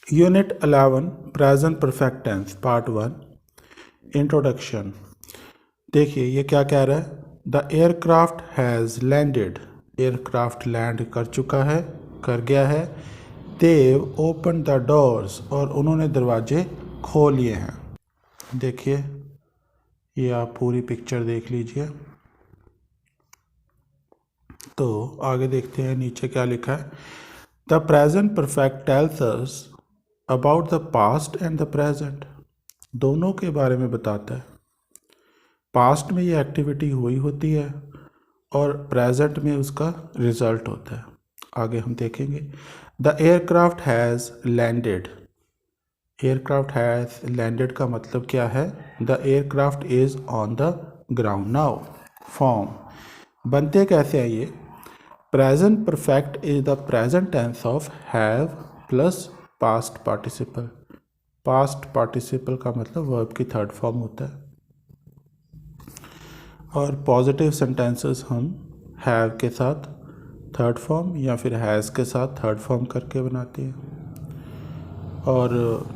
Unit 11 present perfect tense part 1 introduction. देखिए ये क्या कह रहा है। The aircraft has landed, aircraft land कर चुका है, कर गया है। देव ओपन द डोर्स, और उन्होंने दरवाजे खोल लिए हैं। देखिए ये आप पूरी पिक्चर देख लीजिए। तो आगे देखते हैं नीचे क्या लिखा है। The present perfect tells us about the past and the present, दोनों के बारे में बताता है। पास्ट में ये एक्टिविटी हुई होती है और प्रेजेंट में उसका रिजल्ट होता है। आगे हम देखेंगे। The aircraft has landed, aircraft has landed का मतलब क्या है। The aircraft is on the ground now. Form बनते कैसे हैं ये। Present perfect is the present tense of have plus past participle. Past participle का मतलब वर्ब की थर्ड फॉर्म होता है। और पॉजिटिव सेंटेंसेस हम हैव के साथ थर्ड फॉर्म या फिर हैज़ के साथ थर्ड फॉर्म करके बनाते हैं। और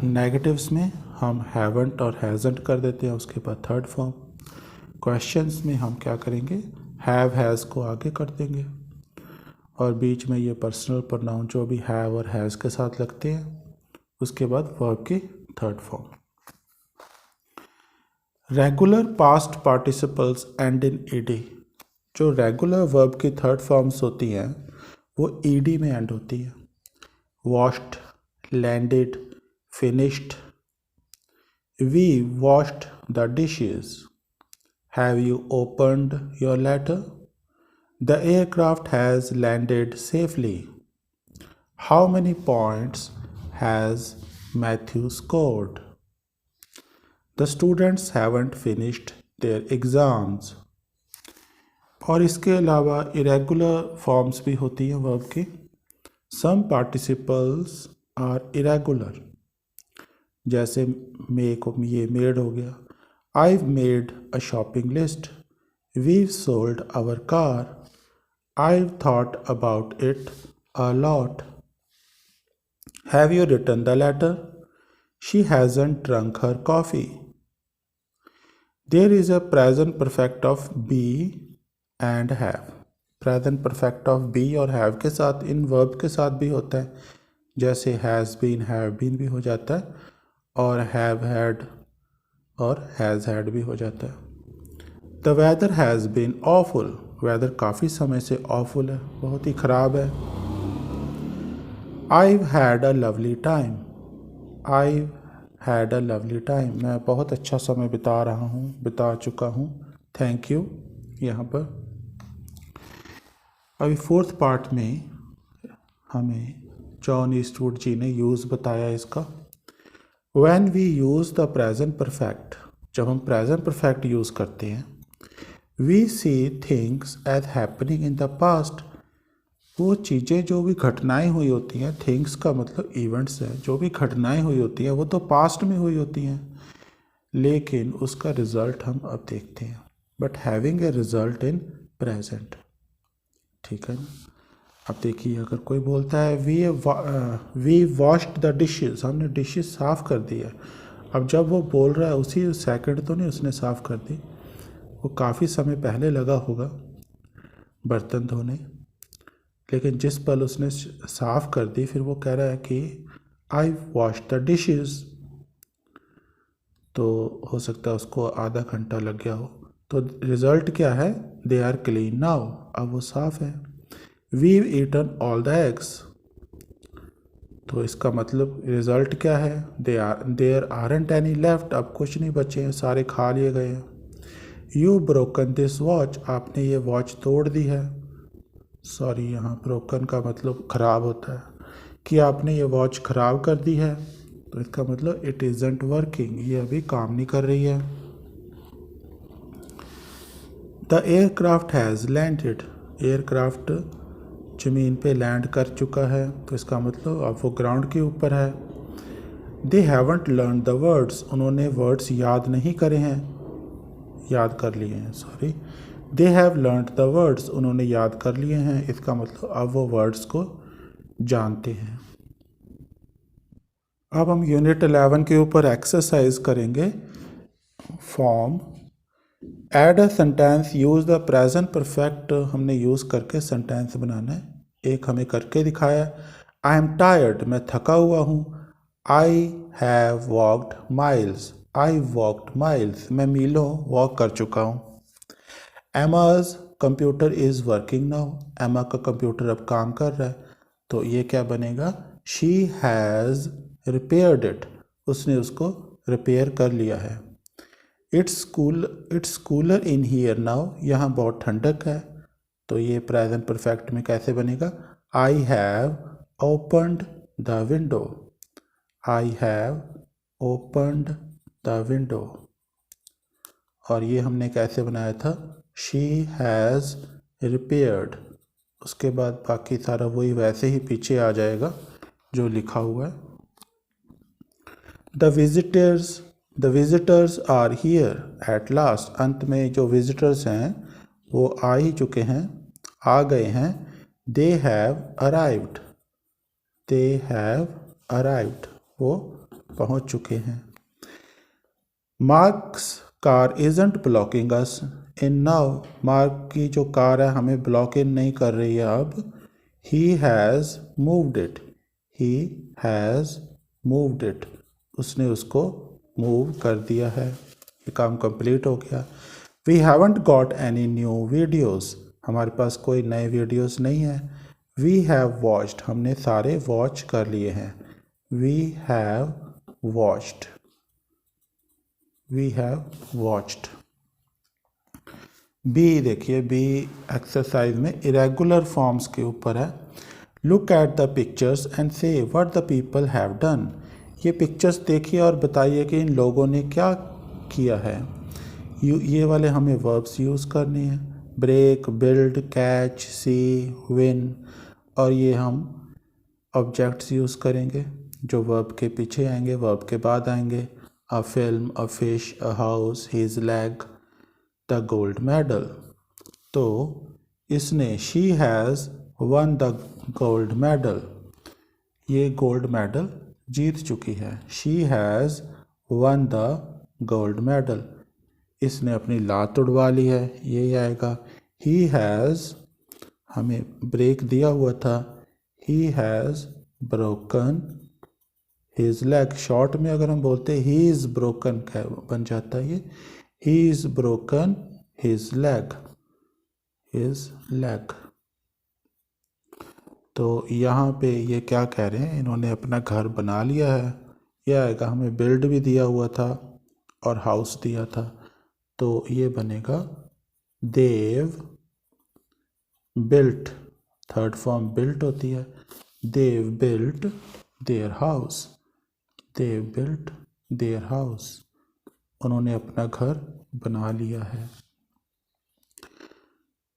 नेगेटिव्स में हम हैवंट और हैज़ंट कर देते हैं, उसके बाद थर्ड फॉर्म। क्वेश्चंस में हम क्या करेंगे, हैव हैज़ को आगे कर देंगे और बीच में ये पर्सनल प्रोनाउन जो भी हैव और हैज़ के साथ लगते हैं, उसके बाद वर्ब की third form. Regular past participles end in ED, जो रेगुलर वर्ब की थर्ड फॉर्म्स होती हैं वो ईडी में एंड होती है। Washed, landed, finished. We washed the dishes. Have you opened your letter. The aircraft has landed safely. How many points has Matthew scored. The students haven't finished their exams। और इसके अलावा irregular forms भी होती हैं verb की। सम participles are irregular, जैसे ये made हो गया। I've made a shopping list। We've sold our car। I've thought about it a lot। Have you written the letter? She hasn't drunk her coffee। There is a present perfect of be and have। Present perfect of be और have के साथ इन verb के साथ भी होता है, जैसे has been, have been भी हो जाता है, और हैव हैड और हैज़ हैड भी हो जाता है। The weather has been awful, weather काफ़ी समय से ऑफुल है, बहुत ही ख़राब है। I've had a lovely time। I've had a lovely time, मैं बहुत अच्छा समय बिता चुका हूँ। Thank you. यहाँ पर अभी फोर्थ पार्ट में हमें जॉन ईस्टवुड जी ने यूज़ बताया इसका। When we use the present perfect, जब हम प्रेजेंट परफेक्ट यूज़ करते हैं, we see things as happening in the past। वो चीज़ें जो भी घटनाएं हुई होती हैं, थिंग्स का मतलब इवेंट्स है, जो भी घटनाएं हुई होती हैं वो तो पास्ट में हुई होती हैं, लेकिन उसका रिजल्ट हम अब देखते हैं। But having a result in present, ठीक है ना। अब देखिए अगर कोई बोलता है वी वॉश्ड द डिशेस, हमने डिशेस साफ़ कर दी है। अब जब वो बोल रहा है उसी सेकंड तो नहीं उसने साफ़ कर दी, वो काफ़ी समय पहले लगा होगा बर्तन धोने, लेकिन जिस पल उसने साफ़ कर दी फिर वो कह रहा है कि आई वॉश द डिशेस, तो हो सकता है उसको आधा घंटा लग गया हो। तो रिज़ल्ट क्या है, दे आर क्लीन नाउ, अब वो साफ़ है। We've eaten all the eggs, तो इसका मतलब रिज़ल्ट क्या है, देयर आरंट एनी लेफ्ट, अब कुछ नहीं बचे हैं, सारे खा लिए गए हैं। यू ब्रोकन दिस वॉच, आपने ये वॉच तोड़ दी है। सॉरी, यहाँ ब्रोकन का मतलब ख़राब होता है, कि आपने ये वॉच ख़राब कर दी है, तो इसका मतलब इट इज़ंट वर्किंग, ये अभी काम नहीं कर रही है। The aircraft has landed, aircraft ज़मीन पे लैंड कर चुका है, तो इसका मतलब अब वो ग्राउंड के ऊपर है। They haven't learn the words, उन्होंने वर्ड्स याद नहीं करे हैं, याद कर लिए हैं, sorry. They have learned the words, उन्होंने याद कर लिए हैं, इसका मतलब अब वो वर्ड्स को जानते हैं। अब हम यूनिट 11 के ऊपर एक्सरसाइज करेंगे। Form add a sentence, use the present perfect हमने यूज़ करके सेंटेंस बनाना है। एक हमें करके दिखाया, आई एम टायर्ड, मैं थका हुआ हूँ। I have walked miles, I walked miles, मैं मीलों वॉक कर चुका हूँ। Amaz computer is working now, एमा का कंप्यूटर अब काम कर रहा है, तो ये क्या बनेगा, शी हैज़ रिपेयर्ड इट, उसने उसको रिपेयर कर लिया है। It's cooler in here now, यहाँ बहुत ठंडक है, तो ये प्रेजेंट परफेक्ट में कैसे बनेगा, I have opened the window, I have opened the window. और ये हमने कैसे बनाया था, शी हैज़ रिपेयर्ड, उसके बाद बाकी सारा वही वैसे ही पीछे आ जाएगा जो लिखा हुआ है। The visitors are here at last, अंत में जो विजिटर्स हैं वो आ ही चुके हैं, आ गए हैं। They have arrived, they have arrived, वो पहुंच चुके हैं। Marks car isn't blocking us in now, mark की जो कार है हमें ब्लॉक इन नहीं कर रही है अब। He has moved it, he has moved it, उसने उसको मूव कर दिया है, ये काम कंप्लीट हो गया। We haven't got any new videos, हमारे पास कोई नए वीडियोज़ नहीं है। वी हैव वॉच्ड, हमने सारे वॉच कर लिए हैं। We have watched, we have watched. B देखिए, बी एक्सरसाइज में इरेगुलर फॉर्म्स के ऊपर है। Look at the pictures and say what the people have done, ये पिक्चर्स देखिए और बताइए कि इन लोगों ने क्या किया है। ये वाले हमें वर्ब्स यूज़ करने हैं, ब्रेक, बिल्ड, कैच, सी, विन, और ये हम ऑब्जेक्ट्स यूज़ करेंगे जो वर्ब के पीछे आएंगे, वर्ब के बाद आएंगे। A film, a fish, a house, his leg, the gold medal. तो इसने, she has one the gold medal, ये गोल्ड मेडल जीत चुकी है। She has one the gold medal, इसने अपनी लात उड़वा ली है, ये आएगा। ही हैज़, हमें ब्रेक दिया हुआ था, he has broken his leg, short में अगर हम बोलते ही इज़ ब्रोकन बन जाता है ये, he is broken his leg, his leg. तो यहाँ पे ये क्या कह रहे हैं, इन्होंने अपना घर बना लिया है, ये आएगा। हमें बिल्ड भी दिया हुआ था और हाउस दिया था, तो ये बनेगा they've built, third form built होती है। They've built their house, they've built their house, उन्होंने अपना घर बना लिया है।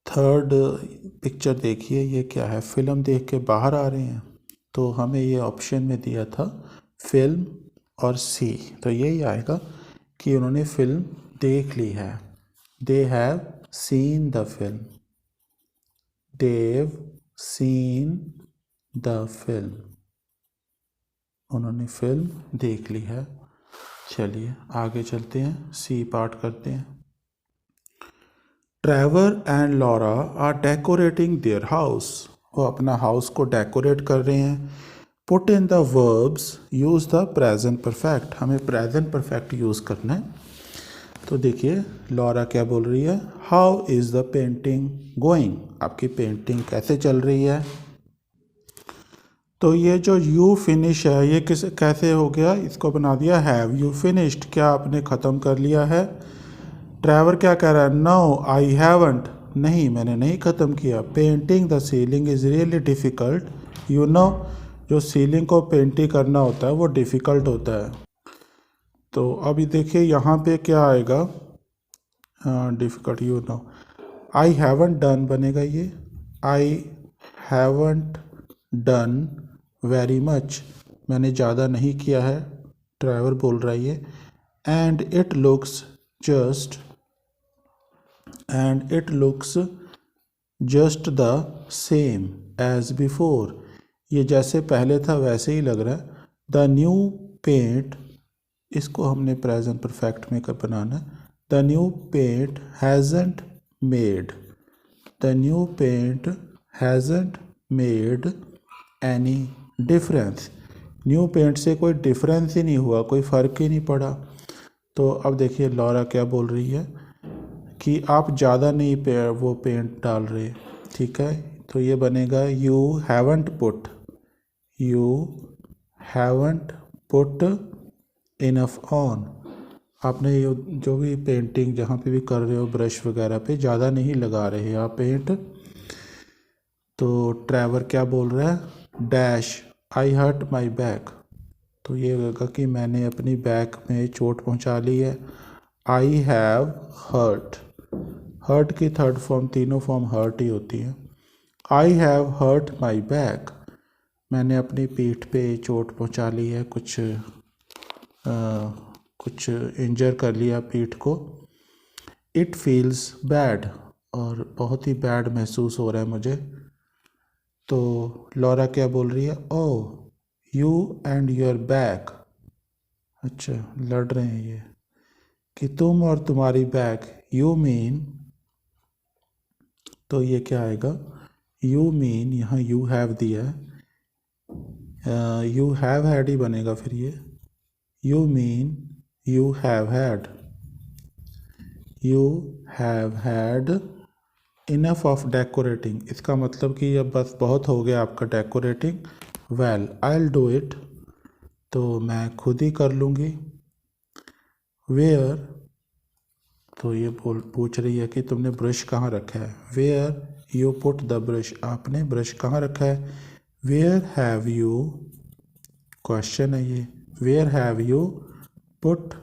थर्ड पिक्चर देखिए, ये क्या है, फिल्म देख के बाहर आ रहे हैं, तो हमें ये ऑप्शन में दिया था फिल्म और सी, तो यही आएगा कि उन्होंने फिल्म देख ली है। They have seen the film, they've seen the film, उन्होंने फिल्म देख ली है। चलिए आगे चलते हैं, सी पार्ट करते हैं। Trevor and Laura are decorating their house, वो अपना हाउस को डेकोरेट कर रहे हैं। Put in the verbs, use the present perfect, हमें प्रेजेंट परफेक्ट यूज़ करना है। तो देखिए लॉरा क्या बोल रही है, how is the painting going, आपकी पेंटिंग कैसे चल रही है। तो ये जो यू फिनिश है ये कैसे हो गया, इसको बना दिया हैव यू फिनिश्ड, क्या आपने ख़त्म कर लिया है। ट्रैवर क्या कह रहा है, नो आई हैवंट, नहीं मैंने नहीं ख़त्म किया। Painting the ceiling is really difficult, you know, जो सीलिंग को पेंटिंग करना होता है वो डिफ़िकल्ट होता है। तो अभी देखिए यहाँ पे क्या आएगा, difficult, you know. I haven't done बनेगा ये, I haven't done very much, मैंने ज़्यादा नहीं किया है, ड्राइवर बोल रहा है ये। And it looks just, and it looks just the same as before, ये जैसे पहले था वैसे ही लग रहा है, द न्यू पेंट, इसको हमने प्रेजेंट परफेक्ट में कब बनाना है। The new paint hasn't made, the new paint hasn't made any difference. New paint से कोई डिफरेंस ही नहीं हुआ, कोई फ़र्क ही नहीं पड़ा। तो अब देखिए लॉरा क्या बोल रही है कि आप ज़्यादा नहीं वो पेंट डाल रहे, ठीक है। तो ये बनेगा you haven't put, you haven't put enough on. आपने ये जो भी पेंटिंग जहाँ पे भी कर रहे हो ब्रश वगैरह पे ज़्यादा नहीं लगा रहे आप पेंट। तो ट्रैवर क्या बोल रहा है, dash I hurt my back. तो ये होगा कि मैंने अपनी बैक में चोट पहुँचा ली है। आई हैव हर्ट, हर्ट की थर्ड फॉर्म, तीनों फॉर्म हर्ट ही होती है। I have hurt my back, मैंने अपनी पीठ पे चोट पहुंचा ली है, कुछ इंजर कर लिया पीठ को। इट फील्स बैड, और बहुत ही बैड महसूस हो रहा है मुझे। तो लॉरा क्या बोल रही है, oh you and your back, अच्छा लड़ रहे हैं ये कि तुम और तुम्हारी बैक, यू मीन, तो ये क्या आएगा, यू मीन, यहाँ यू हैव दिया है, यू हैव हैड ही बनेगा फिर ये, you mean you have had, you have had enough of decorating. इसका मतलब कि अब बस बहुत हो गया आपका decorating. Well I will do it, तो मैं खुद ही कर लूँगी। वेयर, तो ये पूछ रही है कि तुमने ब्रश कहाँ रखा है। Where you put the brush, आपने ब्रश कहाँ रखा है। वेयर हैव यू, क्वेश्चन है ये, where have you put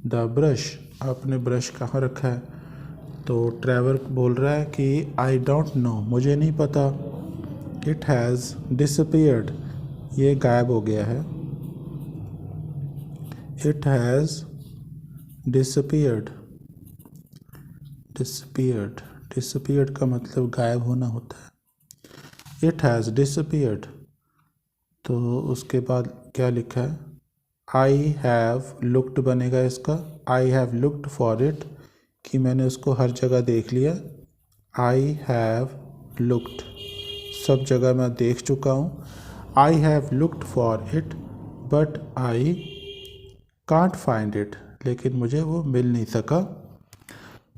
the brush, आपने ब्रश कहाँ रखा है। तो ट्रैवर बोल रहा है कि आई डोंट नो, मुझे नहीं पता। इट हैज़ डिसअपीयर्ड, ये गायब हो गया है। It has disappeared, disappeared, disappeared का मतलब गायब होना होता है। इट हैज़ डिसअपीयर्ड, तो उसके बाद क्या लिखा है, आई हैव लुक्ड बनेगा इसका, I have looked for it, कि मैंने उसको हर जगह देख लिया। आई हैव लुक्ड, सब जगह मैं देख चुका हूँ। I have looked for it but I can't find it, लेकिन मुझे वो मिल नहीं सका।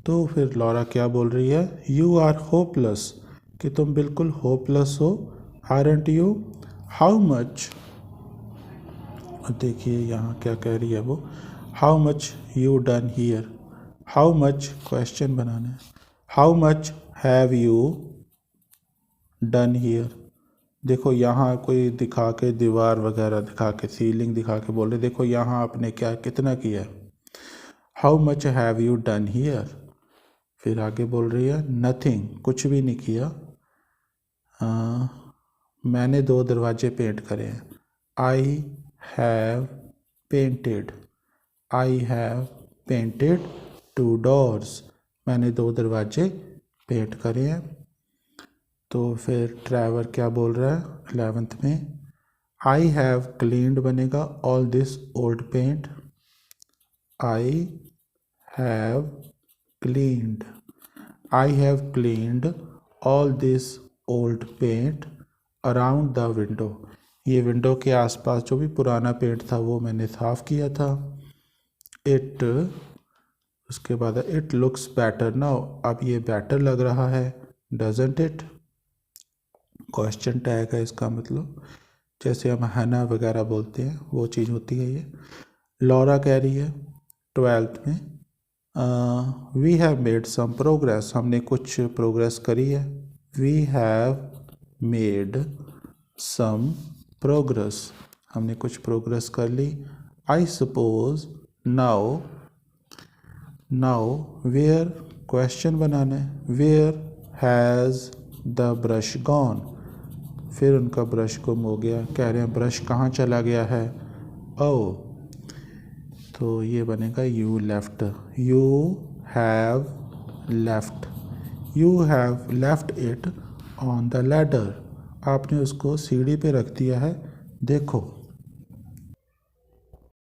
तो फिर लॉरा क्या बोल रही है, यू आर होपलेस, कि तुम बिल्कुल होपलेस हो। आरंट यू, हाउ मच, देखिए यहाँ क्या कह रही है वो, how much you done here, how much question बनाना है, how much have you done here. देखो यहाँ कोई दिखा के दीवार वगैरह दिखा के, सीलिंग दिखा के बोल रहे देखो यहाँ आपने क्या कितना किया है। How much have you done here, फिर आगे बोल रही है नथिंग, कुछ भी नहीं किया। मैंने 2 दरवाजे पेंट करे हैं। I have painted, I have painted 2 doors, मैंने 2 दरवाजे पेंट करे हैं। तो फिर ट्रैवर क्या बोल रहा है 11th में, आई हैव क्लीन्ड बनेगा all this old paint, I have cleaned, I have cleaned all this old paint around the window, ये विंडो के आसपास जो भी पुराना पेंट था वो मैंने साफ़ किया था। इट, उसके बाद इट लुक्स बेटर नाउ, अब ये बेटर लग रहा है। डजंट इट, क्वेश्चन टैग है इसका मतलब, जैसे हम हना वगैरह बोलते हैं वो चीज़ होती है ये। लॉरा कह रही है 12th में, we have made some progress, हमने कुछ प्रोग्रेस करी है। We have made some progress, हमने कुछ प्रोग्रेस कर ली। I suppose now, now where, question बनाना है, where has the brush gone, फिर उनका ब्रश गुम हो गया, कह रहे हैं ब्रश कहाँ चला गया है। ओ, तो ये बनेगा you left, you have left, you have left it on the ladder, आपने उसको सीढ़ी पे रख दिया है। देखो